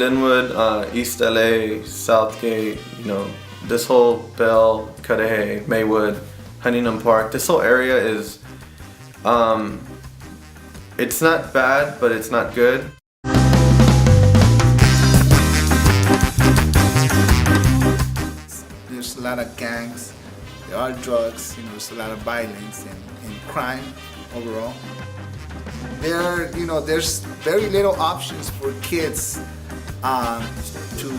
Linwood, East LA, Southgate, you know, this whole Bell, Cudahy, Maywood, Huntington Park, this whole area is, it's not bad, but it's not good. There's a lot of gangs, there are drugs, you know, there's a lot of violence and crime overall. There's very little options for kids to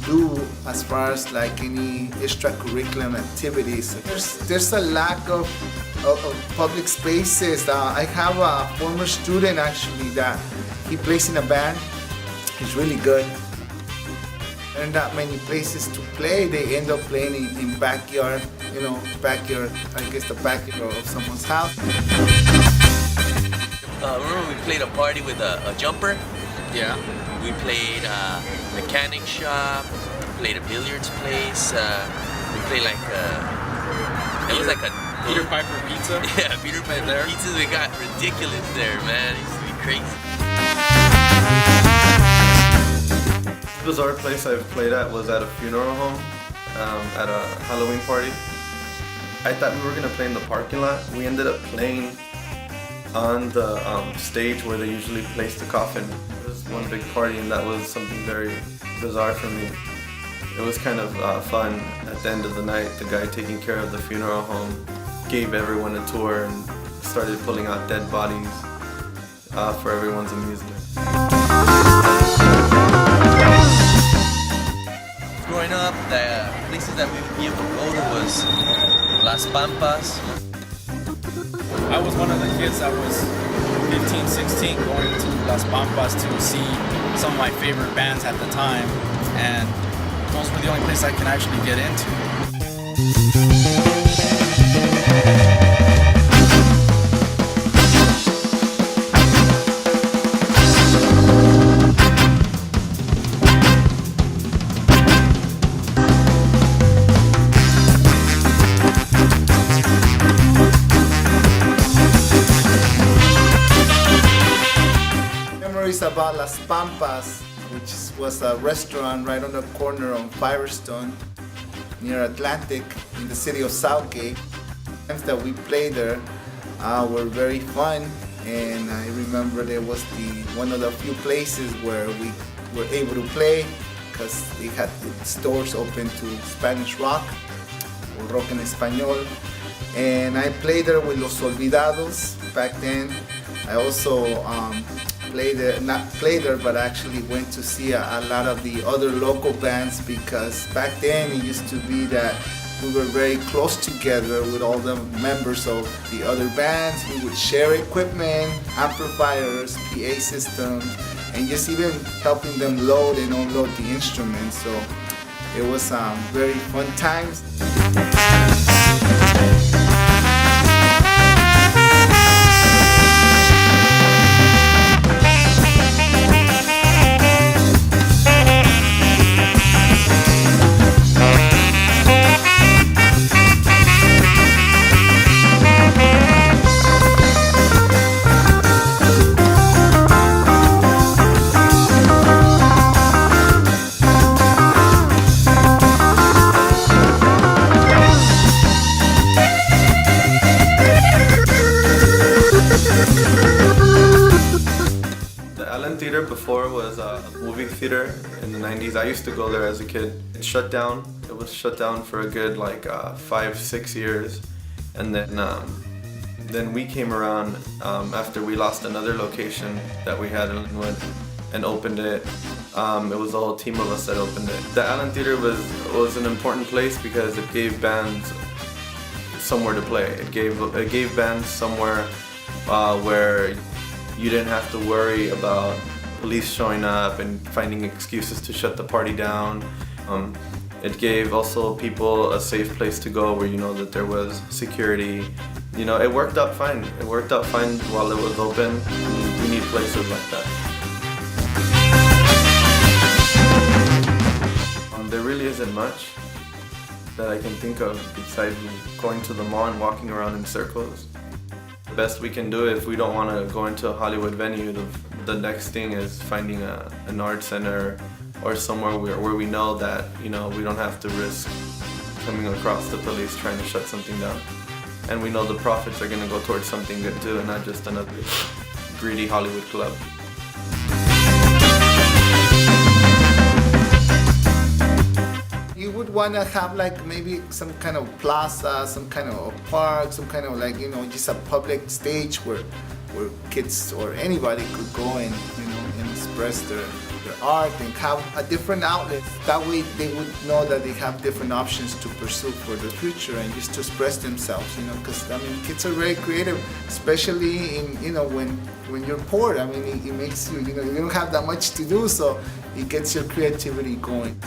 do as far as like any extracurricular activities. There's a lack of public spaces. I have a former student actually that he plays in a band. He's really good. There are not many places to play. They end up playing in backyard, you know, I guess the backyard of someone's house. Remember we played a party with a jumper? Yeah. We played a mechanic shop, played a billiards place, we played like it was like a Peter Piper pizza? Yeah, Peter Piper there. Pizzas, we got ridiculous there, man. It used to be crazy. The bizarre place I've played at was at a funeral home, at a Halloween party. I thought we were gonna play in the parking lot. We ended up playing on the stage where they usually place the coffin. It was one big party, and that was something very bizarre for me. It was kind of fun. At the end of the night, the guy taking care of the funeral home gave everyone a tour and started pulling out dead bodies for everyone's amusement. Growing up, the places that we would be able to go to was Las Pampas. I was one of the kids that was 15, 16 going to Las Pampas to see some of my favorite bands at the time, and those were the only places I can actually get into. About Las Pampas, which was a restaurant right on the corner on Firestone near Atlantic in the city of Southgate. The times that we played there were very fun, and I remember there was one of the few places where we were able to play because they had stores open to Spanish rock or rock en español, and I played there with Los Olvidados back then. I also not played there, but actually went to see a lot of the other local bands, because back then it used to be that we were very close together with all the members of the other bands. We would share equipment, amplifiers, PA systems, and just even helping them load and unload the instruments. So it was very fun times. Before was a movie theater in the 90s. I used to go there as a kid. It shut down. It was shut down for a good 5-6 years, and then we came around after we lost another location that we had in Linwood and opened it. It was a whole team of us that opened it. The Allen Theater was an important place because it gave bands somewhere to play. It gave bands somewhere where you didn't have to worry about police showing up and finding excuses to shut the party down. It gave also people a safe place to go where you know that there was security. You know, it worked out fine. It worked out fine while it was open. We need places like that. There really isn't much that I can think of besides going to the mall and walking around in circles. The best we can do if we don't want to go into a Hollywood venue, the next thing is finding an art center or somewhere where we know that, you know, we don't have to risk coming across the police trying to shut something down. And we know the profits are gonna go towards something good too, and not just another greedy Hollywood club. You would want to have like maybe some kind of plaza, some kind of a park, some kind of like, you know, just a public stage where kids or anybody could go and, you know, and express their art and have a different outlet. That way they would know that they have different options to pursue for the future and just to express themselves, you know, because I mean kids are very creative, especially in, you know, when you're poor. I mean it makes you, you know, you don't have that much to do, so it gets your creativity going.